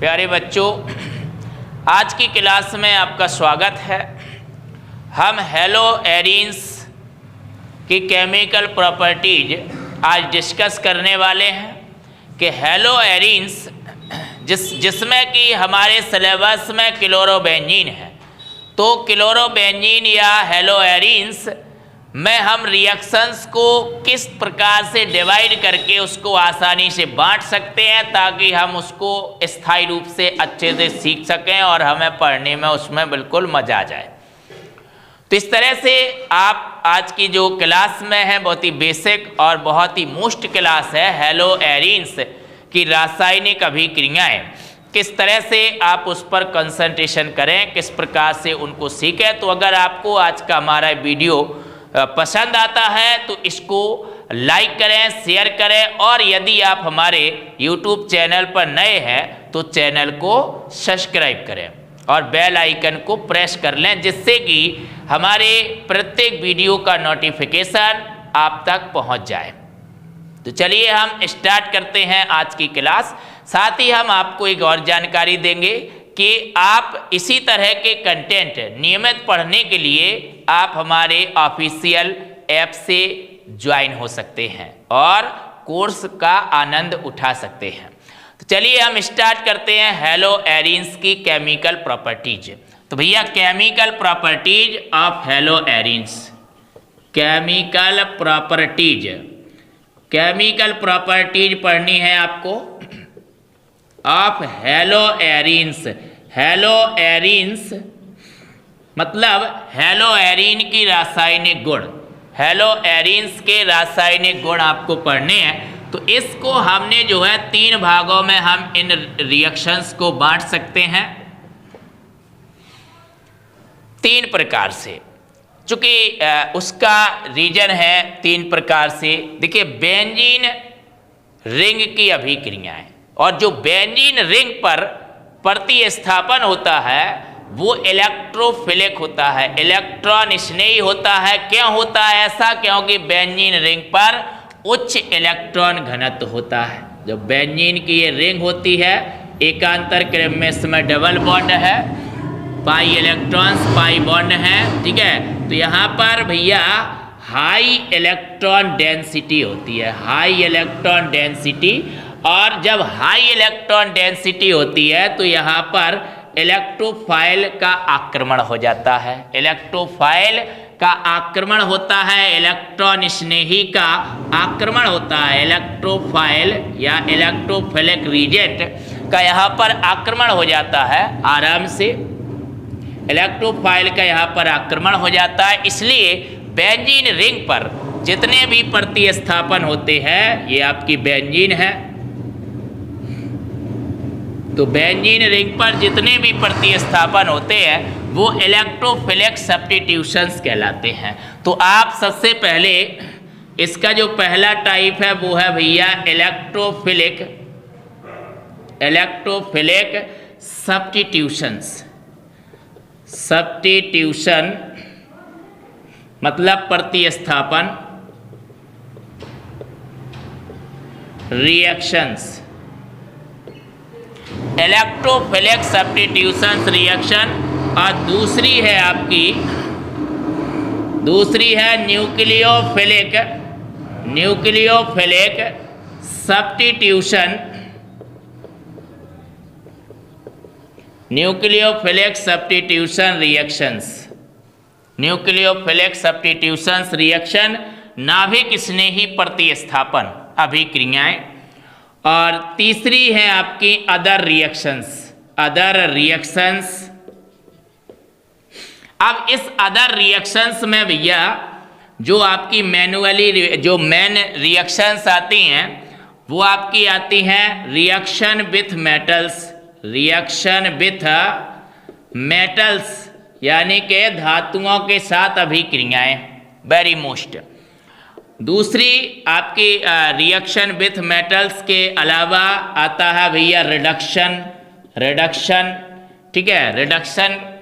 प्यारे बच्चों, आज की क्लास में आपका स्वागत है। हम हेलो एरीन्स की केमिकल प्रॉपर्टीज आज डिस्कस करने वाले हैं कि हेलो एरीन्स जिसमें कि हमारे सिलेबस में क्लोरोबेंजीन है, तो क्लोरोबेंजीन या हेलो एरीन्स में हम रिएक्शंस को किस प्रकार से डिवाइड करके उसको आसानी से बांट सकते हैं ताकि हम उसको स्थायी रूप से अच्छे से सीख सकें और हमें पढ़ने में उसमें बिल्कुल मज़ा आ जाए। तो इस तरह से आप आज की जो क्लास में है बहुत ही बेसिक और बहुत ही मोस्ट क्लास है हेलो एरीन्स की रासायनिक अभिक्रियाएं, किस तरह से आप उस पर कंसंट्रेशन करें, किस प्रकार से उनको सीखें। तो अगर आपको आज का हमारा वीडियो पसंद आता है तो इसको लाइक करें, शेयर करें, और यदि आप हमारे YouTube चैनल पर नए हैं तो चैनल को सब्सक्राइब करें और बेल आइकन को प्रेस कर लें, जिससे कि हमारे प्रत्येक वीडियो का नोटिफिकेशन आप तक पहुंच जाए। तो चलिए हम स्टार्ट करते हैं आज की क्लास। साथ ही हम आपको एक और जानकारी देंगे कि आप इसी तरह के कंटेंट नियमित पढ़ने के लिए आप हमारे ऑफिशियल ऐप से ज्वाइन हो सकते हैं और कोर्स का आनंद उठा सकते हैं। तो चलिए हम स्टार्ट करते हैं हेलो एरीन्स की केमिकल प्रॉपर्टीज। तो भैया chemical properties of hello arenes, chemical properties पढ़नी है आपको of hello arenes. Hello arenes मतलब हेलो एरीन की रासायनिक गुण, हेलो एरीन्स के रासायनिक गुण आपको पढ़ने हैं। तो इसको हमने जो है 3 भागों में हम इन रिएक्शंस को बांट सकते हैं 3 प्रकार से। चूंकि उसका रीजन है 3 प्रकार से। देखिए, बेंजीन रिंग की अभिक्रियाएं, और जो बेंजीन रिंग पर प्रतिस्थापन होता है वो इलेक्ट्रोफिलिक होता है, इलेक्ट्रॉन स्नेही होता है। क्यों होता है ऐसा? क्योंकि बेंजीन रिंग पर उच्च इलेक्ट्रॉन घनत्व होता है। जो बेंजीन की ये रिंग होती है, एकांतर क्रम में इसमें डबल बॉन्ड है, पाई इलेक्ट्रॉन्स पाई बॉन्ड है, ठीक है। तो यहाँ पर भैया हाई इलेक्ट्रॉन डेंसिटी होती है, हाई इलेक्ट्रॉन डेंसिटी। और जब हाई इलेक्ट्रॉन डेंसिटी होती है तो यहाँ पर इलेक्ट्रोफाइल का आक्रमण हो जाता है, इलेक्ट्रोफाइल का आक्रमण होता है, इलेक्ट्रॉन स्नेही का आक्रमण होता है। इलेक्ट्रोफाइल या इलेक्ट्रोफिलिक रीजेंट का यहाँ पर आक्रमण हो जाता है, आराम से इलेक्ट्रोफाइल का यहाँ पर आक्रमण हो जाता है। इसलिए बेंजीन रिंग पर जितने भी प्रतिस्थापन होते हैं, ये आपकी बेंजीन है, तो बेंजीन रिंग पर जितने भी प्रतिस्थापन होते हैं वो इलेक्ट्रोफिलिक सब्स्टिट्यूशंस कहलाते हैं। तो आप सबसे पहले इसका जो पहला टाइप है वो है भैया इलेक्ट्रोफिलिक सब्स्टिट्यूशन मतलब प्रतिस्थापन रिएक्शंस, इलेक्ट्रोफिलिक सब्स्टिट्यूशन रिएक्शन। और दूसरी है nucleophilic substitution, nucleophilic substitution reaction नाभिक स्नेही प्रतिस्थापन अभिक्रियाएं। और तीसरी है आपकी अदर रिएक्शंस। अब इस अदर रिएक्शंस में भैया जो आपकी जो मेन रिएक्शंस आती हैं वो आपकी आती हैं रिएक्शन विथ मेटल्स, यानी कि धातुओं के साथ अभिक्रियाएं, वेरी मोस्ट। दूसरी आपकी रिएक्शन विथ मेटल्स के अलावा आता है भैया रिडक्शन, ठीक है,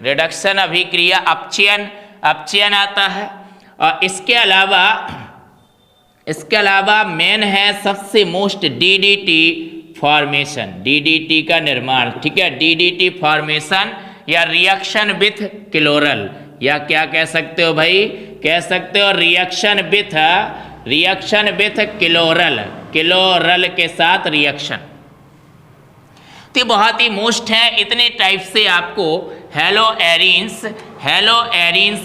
रिडक्शन अभिक्रिया, अपचयन आता है। और इसके अलावा मेन है सबसे मोस्ट DDT फॉर्मेशन, डीडीटी का निर्माण, ठीक है, डीडीटी फॉर्मेशन या रिएक्शन विथ क्लोरल, या क्या कह सकते हो भाई, कह सकते हो रिएक्शन विथ क्लोरल, क्लोरल के साथ रिएक्शन। तो बहुत ही मोस्ट है। इतने टाइप से आपको हेलो एरीन्स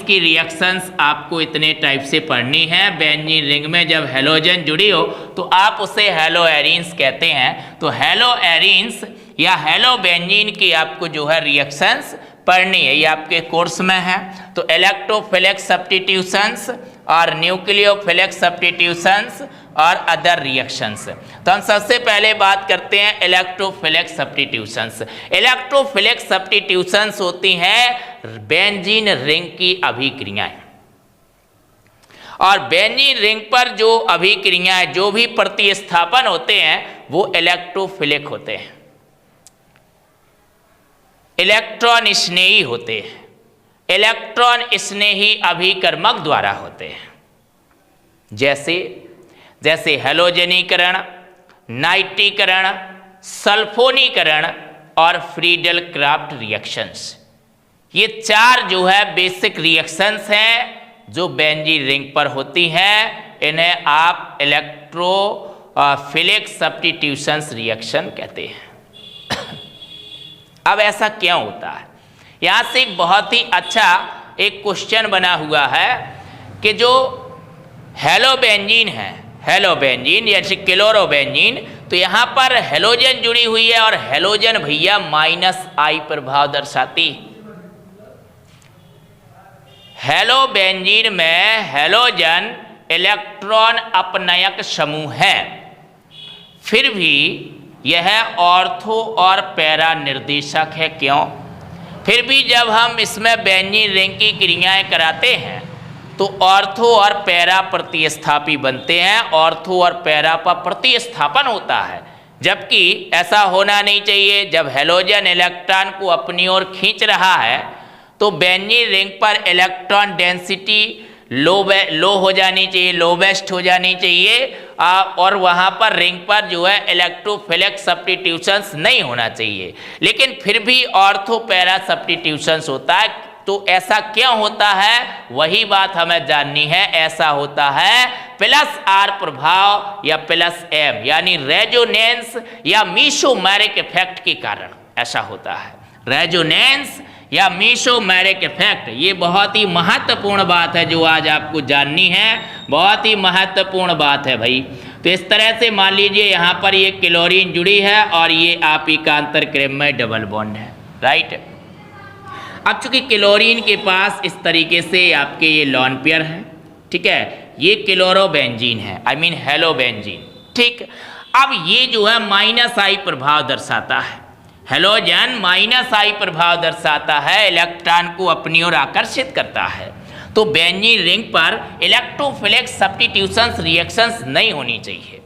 की रिएक्शंस आपको इतने टाइप से पढ़नी है। बेंजीन रिंग में जब हेलोजन जुड़ी हो तो आप उसे हेलो एरीन्स कहते हैं। तो हेलो एरीन्स या हेलो बेंजीन की आपको जो है रिएक्शंस पढ़नी है, ये आपके कोर्स में है। तो इलेक्ट्रोफिलिक सब्स्टिट्यूशंस और न्यूक्लियोफिलिक सब्स्टिट्यूशंस और अदर रिएक्शंस। तो हम सबसे पहले बात करते हैं इलेक्ट्रोफिलिक सब्स्टिट्यूशंस। इलेक्ट्रोफिलिक सब्स्टिट्यूशंस होती हैं बेंजीन रिंग की अभिक्रियाएं, और बेंजीन रिंग पर जो अभिक्रियाएं, जो भी प्रतिस्थापन होते हैं वो इलेक्ट्रोफिलिक होते हैं, इलेक्ट्रॉन स्नेही होते हैं, इलेक्ट्रॉन स्नेही अभिकर्मक द्वारा होते हैं। जैसे हेलोजनीकरण, नाइट्रीकरण, सल्फोनीकरण और फ्रीडल क्राफ्ट रिएक्शंस। ये चार जो है बेसिक रिएक्शंस हैं जो बेंजीन रिंग पर होती हैं। इन्हें आप इलेक्ट्रोफिलिक सब्स्टिट्यूशंस रिएक्शन कहते हैं। अब ऐसा क्यों होता है? यहाँ से एक बहुत ही अच्छा एक क्वेश्चन बना हुआ है कि जो हेलोबेंजीन है, हेलोबेंजीन जैसे क्लोरोबेंजीन, तो यहाँ पर हेलोजन जुड़ी हुई है और हेलोजन भैया -I प्रभाव दर्शाती। हेलोबेंजीन में हेलोजन इलेक्ट्रॉन अपनयक समूह है, फिर भी यह ऑर्थो और पैरा निर्देशक है। क्यों? फिर भी जब हम इसमें बेंजीन रिंग की क्रियाएं कराते हैं तो ऑर्थो और पैरा प्रतिस्थापी बनते हैं, ऑर्थो और पैरा पर प्रतिस्थापन होता है, जबकि ऐसा होना नहीं चाहिए। जब हेलोजन इलेक्ट्रॉन को अपनी ओर खींच रहा है तो बेंजीन रिंग पर इलेक्ट्रॉन डेंसिटी लो हो जानी चाहिए, लोवेस्ट हो जानी चाहिए, और वहाँ पर रिंग पर जो है इलेक्ट्रोफिलिक सब्स्टिट्यूशंस नहीं होना चाहिए, लेकिन फिर भी ऑर्थो पैरा सब्स्टिट्यूशंस होता है। तो ऐसा क्यों होता है, वही बात हमें जाननी है। ऐसा होता है +R प्रभाव या +M यानी रेजोनेंस या मीसोमेरिक इफेक्ट के कारण ऐसा होता है। रेजोनेंस या मीसोमेरिक इफेक्ट, ये बहुत ही महत्वपूर्ण बात है जो आज आपको जाननी है, बहुत ही महत्वपूर्ण बात है भाई। तो इस तरह से मान लीजिए यहाँ पर ये क्लोरीन जुड़ी है और ये आप एकांतर क्रम में डबल बॉन्ड है, राइट। अब चूंकि क्लोरीन के पास इस तरीके से आपके ये लॉन पेयर है, ठीक है, ये क्लोरोबेंजीन है, आई मीन हेलोबेंजीन, ठीक। अब ये जो है -I प्रभाव दर्शाता है, हेलोजन -I प्रभाव दर्शाता है, इलेक्ट्रॉन को अपनी ओर आकर्षित करता है। तो बेंजीन रिंग पर इलेक्ट्रोफिलिक सब्स्टिट्यूशंस रिएक्शंस नहीं होनी चाहिए,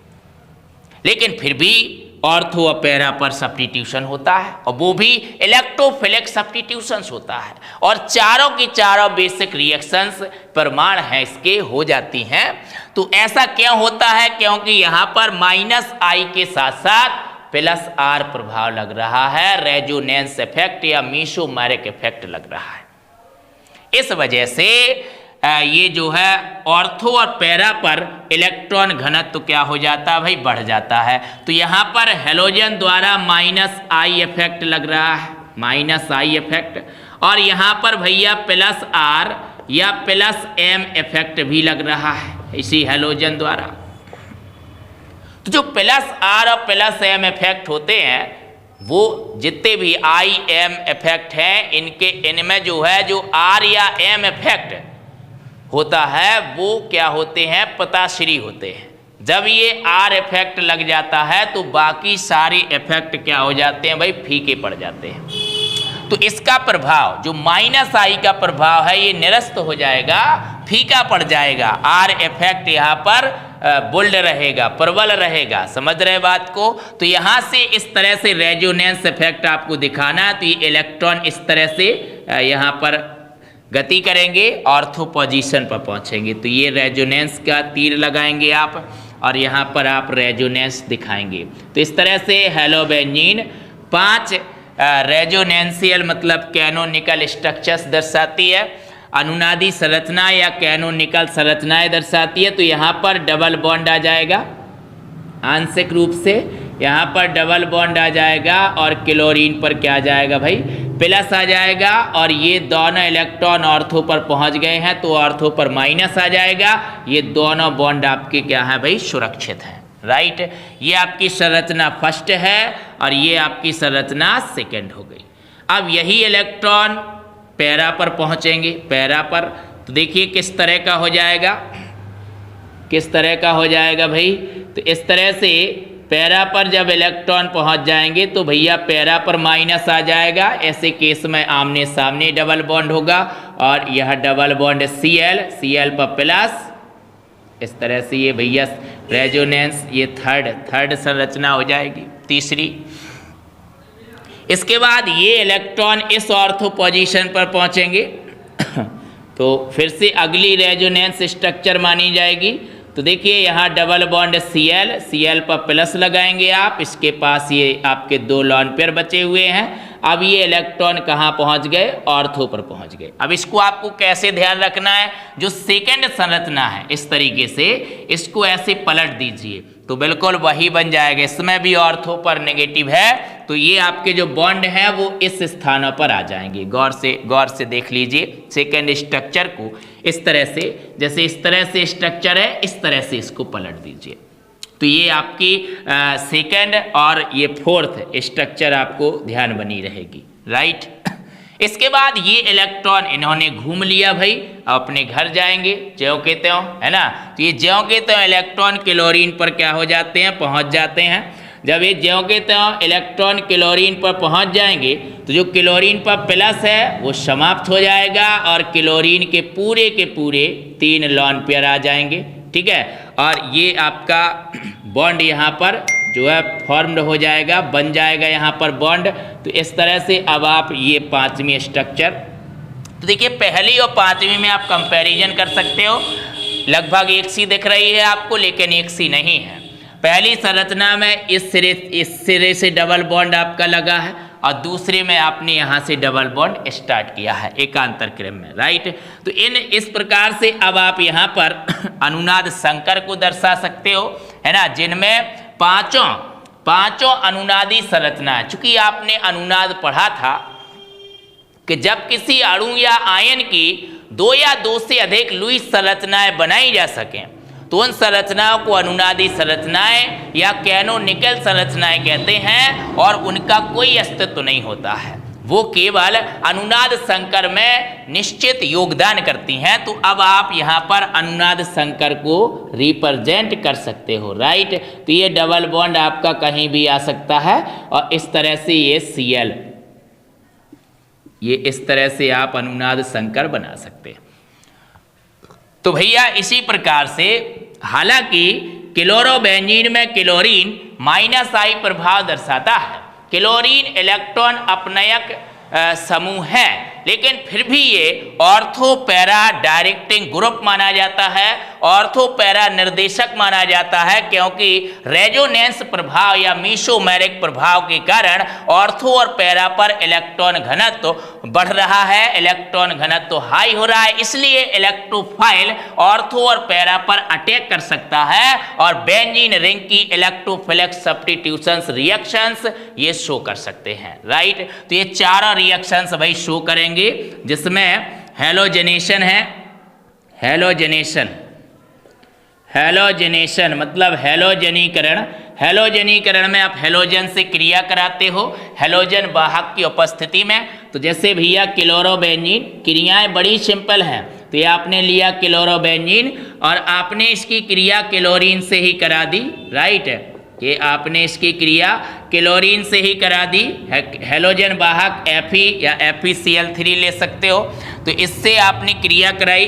लेकिन फिर भी ऑर्थो और पैरा पर सब्स्टिट्यूशन होता है, और वो भी इलेक्ट्रोफिलिक सब्स्टिट्यूशंस होता है, और चारों की चारों बेसिक रिएक्शंस प्रमाण है इसके हो जाती हैं। तो ऐसा क्यों होता है? क्योंकि यहाँ पर -I के साथ साथ +R प्रभाव लग रहा है, रेजोनेंस इफेक्ट या मीसोमेरिक इफेक्ट लग रहा है। इस वजह से ये जो है ऑर्थो और पैरा पर इलेक्ट्रॉन घनत्व तो क्या हो जाता है भाई, बढ़ जाता है। तो यहाँ पर हेलोजन द्वारा -I इफेक्ट लग रहा है, -I इफेक्ट, और यहाँ पर भैया +R या +M इफेक्ट भी लग रहा है इसी हेलोजन द्वारा। तो जो +R और +M इफेक्ट होते हैं, वो जितने भी IM इफेक्ट हैं, इनमें जो है जो R या M इफेक्ट होता है वो क्या होते हैं, पताश्री होते हैं। जब ये R इफेक्ट लग जाता है तो बाकी सारे इफेक्ट क्या हो जाते हैं भाई, फीके पड़ जाते हैं। तो इसका प्रभाव जो -I का प्रभाव है ये निरस्त हो जाएगा, फीका पड़ जाएगा। R इफेक्ट यहाँ पर बोल्ड रहेगा, प्रबल रहेगा, समझ रहे बात को। तो यहाँ से इस तरह से रेजोनेंस इफेक्ट आपको दिखाना है। तो ये इलेक्ट्रॉन इस तरह से यहाँ पर गति करेंगे, ऑर्थो पोजीशन पर पहुँचेंगे। तो ये रेजोनेंस का तीर लगाएंगे आप, और यहाँ पर आप रेजोनेंस दिखाएंगे। तो इस तरह से हैलोबेंजीन 5 रेजोनेंशियल मतलब कैनोनिकल स्ट्रक्चर्स दर्शाती है, अनुनादी संरचना या कैनोनिकल संरचनाएं दर्शाती है। तो यहाँ पर डबल बॉन्ड आ जाएगा, आंशिक रूप से यहाँ पर डबल बॉन्ड आ जाएगा और क्लोरीन पर क्या आ जाएगा भाई, प्लस आ जाएगा। और ये दोनों इलेक्ट्रॉन ऑर्थो पर पहुँच गए हैं तो ऑर्थो पर माइनस आ जाएगा। ये दोनों बॉन्ड आपके क्या है भाई, सुरक्षित हैं, राइट। ये आपकी संरचना फर्स्ट है और ये आपकी संरचना सेकंड हो गई। अब यही इलेक्ट्रॉन पैरा पर पहुंचेंगे, पैरा पर तो देखिए किस तरह का हो जाएगा, किस तरह का हो जाएगा भाई। तो इस तरह से पैरा पर जब इलेक्ट्रॉन पहुंच जाएंगे तो भैया पैरा पर माइनस आ जाएगा। ऐसे केस में आमने सामने डबल बॉन्ड होगा और यह डबल बॉन्ड Cl पर प्लस, इस तरह से ये भैया रेजोनेंस, ये थर्ड संरचना हो जाएगी, तीसरी। इसके बाद ये इलेक्ट्रॉन इस ऑर्थो पोजीशन पर पहुंचेंगे तो फिर से अगली रेजोनेंस स्ट्रक्चर मानी जाएगी। तो देखिए यहाँ डबल बॉन्ड Cl पर प्लस लगाएंगे आप, इसके पास ये आपके 2 लॉन पेयर बचे हुए हैं। अब ये इलेक्ट्रॉन कहाँ पहुँच गए, ऑर्थो पर पहुँच गए। अब इसको आपको कैसे ध्यान रखना है, जो सेकंड संरचना है इस तरीके से इसको ऐसे पलट दीजिए तो बिल्कुल वही बन जाएगा। इसमें भी ऑर्थो पर नेगेटिव है तो ये आपके जो बॉन्ड हैं वो इस स्थानों पर आ जाएंगे। गौर से देख लीजिए सेकंड स्ट्रक्चर को, इस तरह से, जैसे इस तरह से स्ट्रक्चर है इस तरह से इसको पलट दीजिए तो ये आपकी सेकंड और ये फोर्थ स्ट्रक्चर आपको ध्यान बनी रहेगी, राइट। इसके बाद ये इलेक्ट्रॉन इन्होंने घूम लिया भाई, अपने घर जाएंगे ज्यों के त्यों, है ना। तो ये ज्यों के त्यों इलेक्ट्रॉन क्लोरीन पर क्या हो जाते हैं, पहुंच जाते हैं। जब ये ज्यों के त्यों इलेक्ट्रॉन क्लोरीन पर पहुंच जाएंगे तो जो क्लोरीन पर प्लस है वो समाप्त हो जाएगा और क्लोरीन के पूरे 3 लॉन पेयर आ जाएंगे, ठीक है। और ये आपका बॉन्ड यहाँ पर जो है फॉर्म्ड हो जाएगा, बन जाएगा यहाँ पर बॉन्ड। तो इस तरह से अब आप ये 5वीं स्ट्रक्चर, तो देखिए पहली और 5वीं में आप कंपैरिजन कर सकते हो, लगभग एक सी दिख रही है आपको लेकिन एक सी नहीं है। पहली संरचना में इस सिरे से डबल बॉन्ड आपका लगा है और दूसरे में आपने यहाँ से डबल बॉन्ड स्टार्ट किया है एकांतर क्रम में, राइट। तो इस प्रकार से अब आप यहाँ पर अनुनाद संकर को दर्शा सकते हो, है ना, जिनमें पांचों अनुनादी संरचना है। चूंकि आपने अनुनाद पढ़ा था कि जब किसी अणु या आयन की 2 या 2 से अधिक लुईस संरचनाएं बनाई जा सकें तो उन संरचनाओं को अनुनादी संरचनाएं या कैनोनिकल संरचनाएं कहते हैं और उनका कोई अस्तित्व नहीं होता है, वो केवल अनुनाद संकर में निश्चित योगदान करती हैं। तो अब आप यहाँ पर अनुनाद संकर को रिप्रेजेंट कर सकते हो, राइट। तो ये डबल बॉन्ड आपका कहीं भी आ सकता है और इस तरह से ये Cl, ये इस तरह से आप अनुनाद संकर बना सकते हैं। तो भैया इसी प्रकार से हालांकि क्लोरोबेंजीन में क्लोरीन -I प्रभाव दर्शाता है, क्लोरीन इलेक्ट्रॉन अपनयक समूह है, लेकिन फिर भी ये ऑर्थो पैरा डायरेक्टिंग ग्रुप माना जाता है, ऑर्थो पैरा निर्देशक माना जाता है, क्योंकि रेजोनेंस प्रभाव या मीसोमेरिक प्रभाव के कारण ऑर्थो और पैरा पर इलेक्ट्रॉन घनत्व बढ़ रहा है, इलेक्ट्रॉन घनत्व हाई हो रहा है, इसलिए इलेक्ट्रोफाइल ऑर्थो और पैरा पर अटैक कर सकता है और बेंजीन रिंग की इलेक्ट्रोफिलिक सब्स्टिट्यूशंस रिएक्शंस ये शो कर सकते हैं, राइट। तो ये चारों रिएक्शंस भाई शो करेंगे, जिसमें हैलोजेनेशन है, हैलोजेनेशन मतलब हैलोजनीकरण। हैलोजनीकरण में आप हैलोजन से क्रिया कराते हो हैलोजन वाहक की उपस्थिति में। तो जैसे भैया क्लोरोबेंजीन, क्रियाएं बड़ी सिंपल हैं। तो ये आपने लिया क्लोरोबेंजीन और आपने इसकी क्रिया क्लोरीन से ही करा दी, राइट। ये आपने इसकी क्रिया क्लोरीन से ही करा दी, हैलोजन वाहक Fe या FeCl3 ले सकते हो। तो इससे आपने क्रिया कराई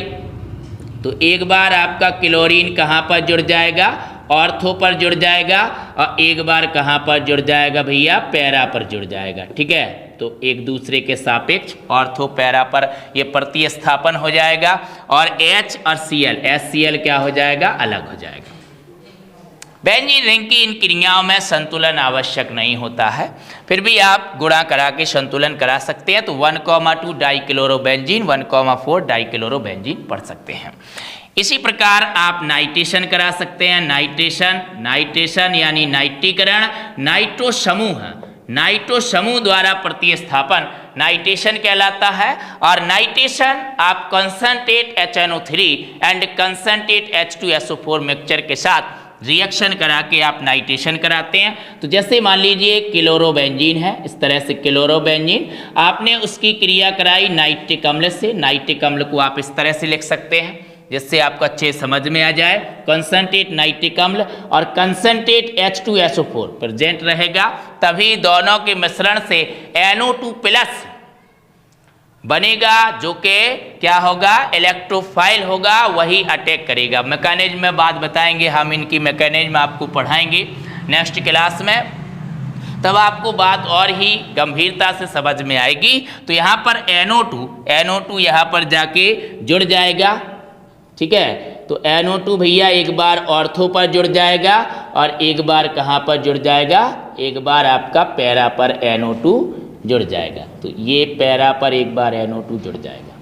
तो एक बार आपका क्लोरीन कहाँ पर जुड़ जाएगा, ऑर्थो पर जुड़ जाएगा, और एक बार कहाँ पर जुड़ जाएगा भैया, पैरा पर जुड़ जाएगा, ठीक है। तो एक दूसरे के सापेक्ष ऑर्थो पैरा पर ये प्रतिस्थापन हो जाएगा और H और Cl, HCl क्या हो जाएगा, अलग हो जाएगा। बेंजीन रिंग की इन क्रियाओं में संतुलन आवश्यक नहीं होता है, फिर भी आप गुणा करा के संतुलन करा सकते हैं। तो 1,2 डाइक्लोरोबेंजीन 1,4 डाइक्लोरोबेंजीन पढ़ सकते हैं। इसी प्रकार आप नाइट्रेशन करा सकते हैं। नाइट्रेशन यानी नाइट्रीकरण, नाइट्रो समूह द्वारा प्रतिस्थापन नाइट्रेशन कहलाता है। और नाइट्रेशन आप concentrate HNO3 and concentrate H2SO4 mixture के साथ रिएक्शन करा के आप नाइट्रेशन कराते हैं। तो जैसे मान लीजिए क्लोरोबेंजीन है, इस तरह से क्लोरोबेंजीन आपने उसकी क्रिया कराई नाइट्रिक अम्ल से। नाइट्रिक अम्ल को आप इस तरह से लिख सकते हैं जिससे आपको अच्छे समझ में आ जाए। कंसंट्रेट नाइट्रिक अम्ल और कंसंट्रेट H2SO4 प्रेजेंट रहेगा, तभी दोनों के मिश्रण से NO2+ बनेगा, जो कि क्या होगा, इलेक्ट्रोफाइल होगा, वही अटैक करेगा। मैकेनिज्म में बात बताएंगे हम, इनकी मैकेनिज्म आपको पढ़ाएंगे नेक्स्ट क्लास में, तब आपको बात और ही गंभीरता से समझ में आएगी। तो यहाँ पर NO2 यहाँ पर जाके जुड़ जाएगा, ठीक है। तो NO2 भैया एक बार ऑर्थो पर जुड़ जाएगा और एक बार कहाँ पर जुड़ जाएगा, एक बार आपका पैरा पर NO2 जुड़ जाएगा। तो ये पैरा पर एक बार NO2 जुड़ जाएगा,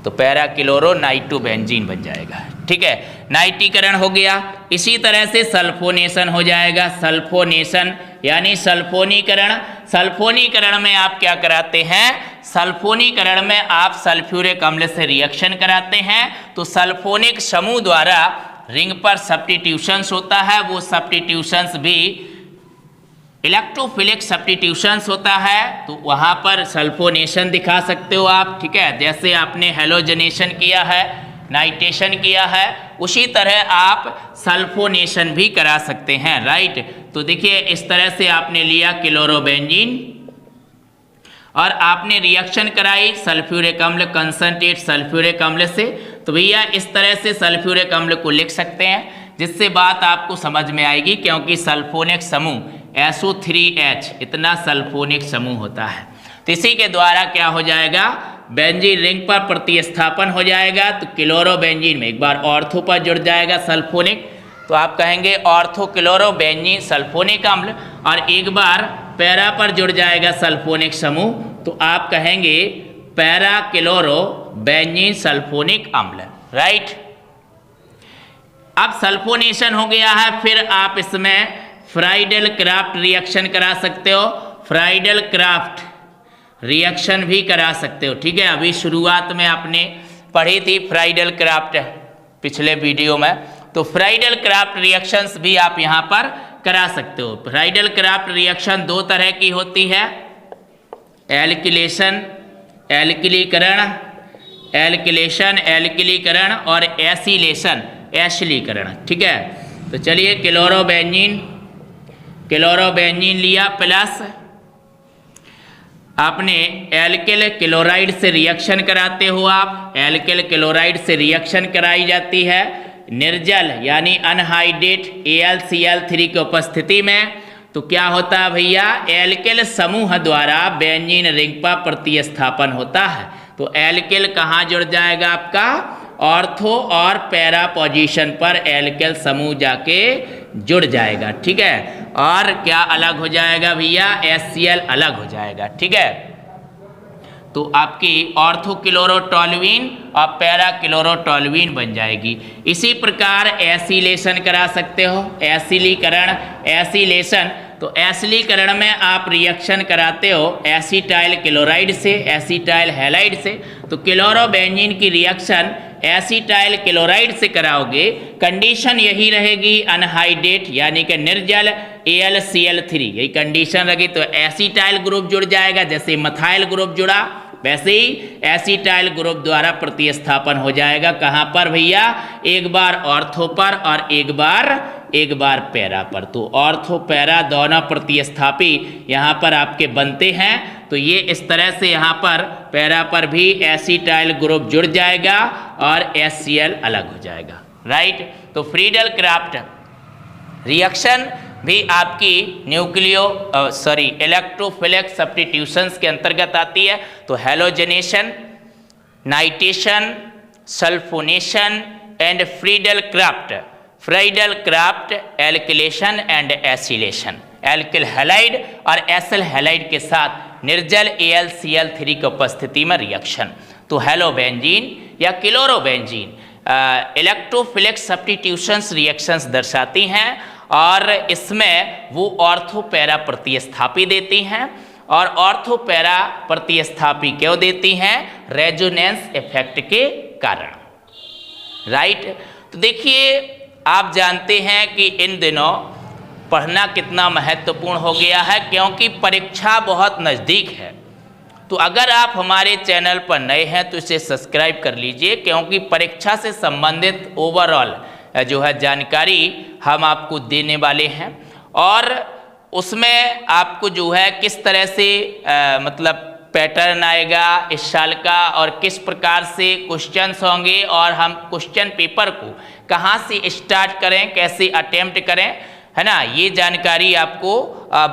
तो पैरा क्लोरो नाइट्रोबेंजीन बन जाएगा, ठीक है। नाइट्रीकरण हो गया। इसी तरह से सल्फोनेशन हो जाएगा। सल्फोनेशन यानी सल्फोनीकरण। सल्फोनीकरण में आप क्या कराते हैं, सल्फोनीकरण में आप सल्फ्यूरिक अम्ल से रिएक्शन कराते हैं। तो सल्फोनिक समूह द्वारा रिंग पर सब्स्टिट्यूशंस होता है, वो सब्स्टिट्यूशंस भी इलेक्ट्रोफिलिक सब्स्टिट्यूशंस होता है। तो वहाँ पर सल्फोनेशन दिखा सकते हो आप, ठीक है। जैसे आपने हेलोजनेशन किया है, नाइट्रेशन किया है, उसी तरह आप सल्फोनेशन भी करा सकते हैं, राइट। तो देखिए इस तरह से आपने लिया क्लोरोबेंजीन और आपने रिएक्शन कराई सल्फ्यूरिक अम्ल, कंसंट्रेट सल्फ्यूरिक अम्ल से। तो भैया इस तरह से सल्फ्यूरिक अम्ल को लिख सकते हैं, जिससे बात आपको समझ में आएगी, क्योंकि सल्फोनिक समूह SO3H इतना सल्फोनिक समूह होता है। तो इसी के द्वारा क्या हो जाएगा, बेंजीन रिंग पर प्रतिस्थापन हो जाएगा। तो क्लोरोबेंजीन में एक बार ऑर्थो पर जुड़ जाएगा सल्फोनिक, तो आप कहेंगे ऑर्थो क्लोरोबेंजीन सल्फोनिक अम्ल, और एक बार पैरा पर जुड़ जाएगा सल्फोनिक समूह, तो आप कहेंगे पैरा क्लोरोबेंजीन सल्फोनिक अम्ल, राइट। अब सल्फोनेशन हो गया है, फिर आप इसमें फ्राइडल क्राफ्ट रिएक्शन करा सकते हो। फ्राइडल क्राफ्ट रिएक्शन भी करा सकते हो, ठीक है। अभी शुरुआत में आपने पढ़ी थी फ्राइडल क्राफ्ट पिछले वीडियो में, तो फ्राइडल क्राफ्ट रिएक्शंस भी आप यहाँ पर करा सकते हो। फ्राइडल क्राफ्ट रिएक्शन दो तरह की होती है, एल्किलेशन एल्किलीकरण और एसिलेशन, ठीक है। तो चलिए क्लोरोबेंजीन लिया, प्लस आपने एल्किल क्लोराइड से रिएक्शन कराते हो आप। एल्किल क्लोराइड से रिएक्शन कराई जाती है निर्जल यानी अनहाइड्रेट AlCl3 की उपस्थिति में। तो क्या होता है भैया, एल्किल समूह द्वारा बेंजीन रिंग पर प्रतिस्थापन होता है। तो एल्किल कहाँ जुड़ जाएगा आपका, ऑर्थो और पैरा पोजीशन पर एल्किल समूह जाके जुड़ जाएगा, ठीक है। और क्या अलग हो जाएगा भैया, HCl अलग हो जाएगा, ठीक है। तो आपकी ऑर्थो क्लोरोटोल्यूइन और पैरा क्लोरोटोल्यूइन बन जाएगी। इसी प्रकार एसिलेशन करा सकते हो, एसिलेशन। तो एसिलीकरण में आप रिएक्शन कराते हो एसिटाइल क्लोराइड से, एसिटाइल हैलाइड से। तो क्लोरोबेंजीन की रिएक्शन एसिटाइल क्लोराइड से कराओगे, कंडीशन यही रहेगी अनहाइड्रेट यानी कि निर्जल AlCl3, यही कंडीशन रहेगी। तो एसिटाइल ग्रुप जुड़ जाएगा, जैसे मिथाइल ग्रुप जुड़ा वैसे ही एसिटाइल ग्रुप द्वारा प्रतिस्थापन हो जाएगा। कहाँ पर भैया, एक बार ऑर्थो पर और एक बार पैरा पर। तो ऑर्थो पैरा दोनों प्रतिस्थापी यहाँ पर आपके बनते हैं। तो ये इस तरह से यहाँ पर पैरा पर भी एसिटाइल ग्रुप जुड़ जाएगा और HCl अलग हो जाएगा, राइट। तो फ्रीडल क्राफ्ट रिएक्शन भी आपकी इलेक्ट्रोफिलिक सब्स्टिट्यूशंस के अंतर्गत आती है। तो halogenation, nitration, sulphonation and Friedel Crafts Friedel Crafts alkylation and acylation, alkyl halide और एसिल हैलाइड के साथ निर्जल AlCl3 की उपस्थिति में रिएक्शन। तो हेलोबेंजीन या क्लोरोबेंजीन इलेक्ट्रोफिलिक सब्स्टिट्यूशंस रिएक्शंस दर्शाती हैं और इसमें वो ऑर्थो पैरा प्रतिस्थापी देती हैं। और ऑर्थो पैरा प्रतिस्थापी क्यों देती हैं? रेजोनेंस इफेक्ट के कारण, राइट। तो देखिए, आप जानते हैं कि इन दिनों पढ़ना कितना महत्वपूर्ण हो गया है, क्योंकि परीक्षा बहुत नज़दीक है। तो अगर आप हमारे चैनल पर नए हैं तो इसे सब्सक्राइब कर लीजिए, क्योंकि परीक्षा से संबंधित ओवरऑल जो है जानकारी हम आपको देने वाले हैं और उसमें आपको जो है किस तरह से मतलब पैटर्न आएगा इस साल का और किस प्रकार से क्वेश्चंस होंगे और हम क्वेश्चन पेपर को कहाँ से स्टार्ट करें, कैसे अटेम्प्ट करें, है ना, ये जानकारी आपको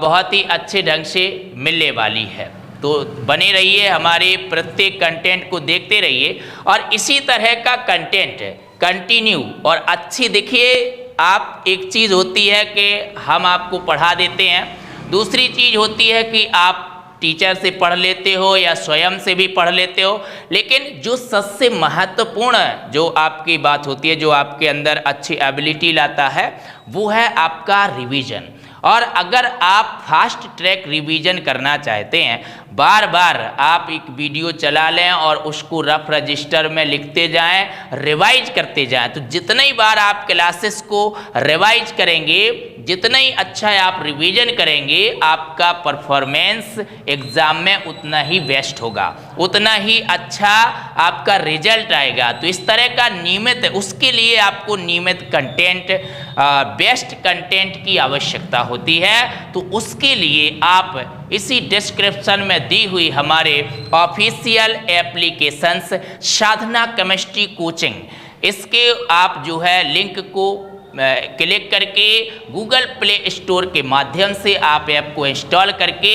बहुत ही अच्छे ढंग से मिलने वाली है। तो बने रहिए, हमारे प्रत्येक कंटेंट को देखते रहिए और इसी तरह का कंटेंट कंटिन्यू और अच्छी। देखिए, आप एक चीज़ होती है कि हम आपको पढ़ा देते हैं, दूसरी चीज़ होती है कि आप टीचर से पढ़ लेते हो या स्वयं से भी पढ़ लेते हो, लेकिन जो सबसे महत्वपूर्ण जो आपकी बात होती है, जो आपके अंदर अच्छी एबिलिटी लाता है, वो है आपका रिवीजन। और अगर आप फास्ट ट्रैक रिवीजन करना चाहते हैं, बार बार आप एक वीडियो चला लें और उसको रफ रजिस्टर में लिखते जाएं, रिवाइज करते जाएं, तो जितनी ही बार आप क्लासेस को रिवाइज करेंगे, जितना ही अच्छा आप रिवीजन करेंगे, आपका परफॉर्मेंस एग्ज़ाम में उतना ही बेस्ट होगा, उतना ही अच्छा आपका रिजल्ट आएगा। तो इस तरह का नियमित, उसके लिए आपको नियमित कंटेंट, बेस्ट कंटेंट की आवश्यकता होती है। तो उसके लिए आप इसी डिस्क्रिप्शन में दी हुई हमारे ऑफिशियल एप्लीकेशंस साधना केमिस्ट्री कोचिंग, इसके आप जो है लिंक को क्लिक करके गूगल प्ले स्टोर के माध्यम से आप ऐप को इंस्टॉल करके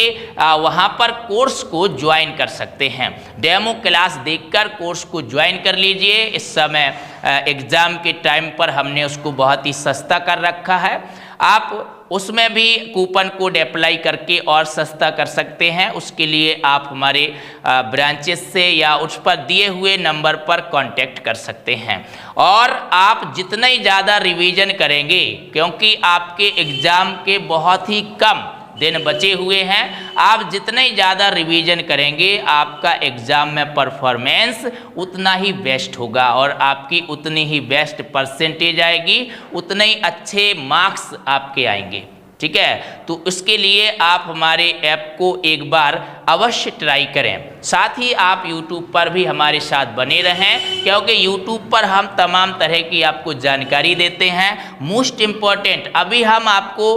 वहाँ पर कोर्स को ज्वाइन कर सकते हैं। डेमो क्लास देखकर कोर्स को ज्वाइन कर लीजिए। इस समय एग्ज़ाम के टाइम पर हमने उसको बहुत ही सस्ता कर रखा है, आप उसमें भी कूपन कोड अप्लाई करके और सस्ता कर सकते हैं। उसके लिए आप हमारे ब्रांचेस से या उस पर दिए हुए नंबर पर कांटेक्ट कर सकते हैं। और आप जितना ही ज़्यादा रिवीजन करेंगे, क्योंकि आपके एग्ज़ाम के बहुत ही कम दिन बचे हुए हैं, आप जितना ही ज़्यादा रिवीजन करेंगे, आपका एग्ज़ाम में परफॉर्मेंस उतना ही बेस्ट होगा और आपकी उतनी ही बेस्ट परसेंटेज आएगी, उतने ही अच्छे मार्क्स आपके आएंगे। ठीक है, तो उसके लिए आप हमारे ऐप को एक बार अवश्य ट्राई करें। साथ ही आप YouTube पर भी हमारे साथ बने रहें, क्योंकि YouTube पर हम तमाम तरह की आपको जानकारी देते हैं। मोस्ट इम्पॉर्टेंट, अभी हम आपको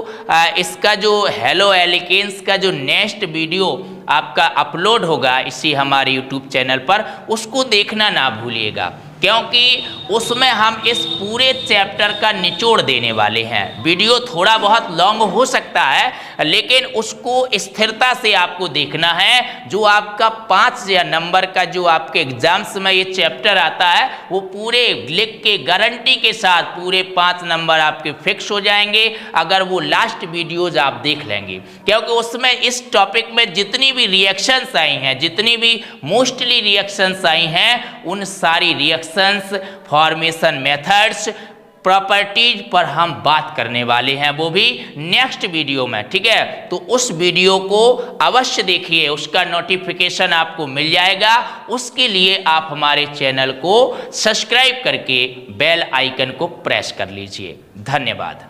इसका जो हेलो एलिकेंस का जो नेक्स्ट वीडियो आपका अपलोड होगा इसी हमारे YouTube चैनल पर, उसको देखना ना भूलिएगा, क्योंकि उसमें हम इस पूरे चैप्टर का निचोड़ देने वाले हैं। वीडियो थोड़ा बहुत लॉन्ग हो सकता है, लेकिन उसको स्थिरता से आपको देखना है। जो आपका 5 नंबर का जो आपके एग्जाम्स में ये चैप्टर आता है, वो पूरे लिख के गारंटी के साथ पूरे 5 नंबर आपके फिक्स हो जाएंगे, अगर वो लास्ट वीडियोज आप देख लेंगे। क्योंकि उसमें इस टॉपिक में जितनी भी रिएक्शंस आई हैं, जितनी भी मोस्टली रिएक्शंस आई हैं, उन सारी रिएक्शंस, फॉर्मेशन मेथड्स, प्रॉपर्टीज पर हम बात करने वाले हैं, वो भी नेक्स्ट वीडियो में। ठीक है, तो उस वीडियो को अवश्य देखिए, उसका नोटिफिकेशन आपको मिल जाएगा। उसके लिए आप हमारे चैनल को सब्सक्राइब करके बेल आइकन को प्रेस कर लीजिए। धन्यवाद।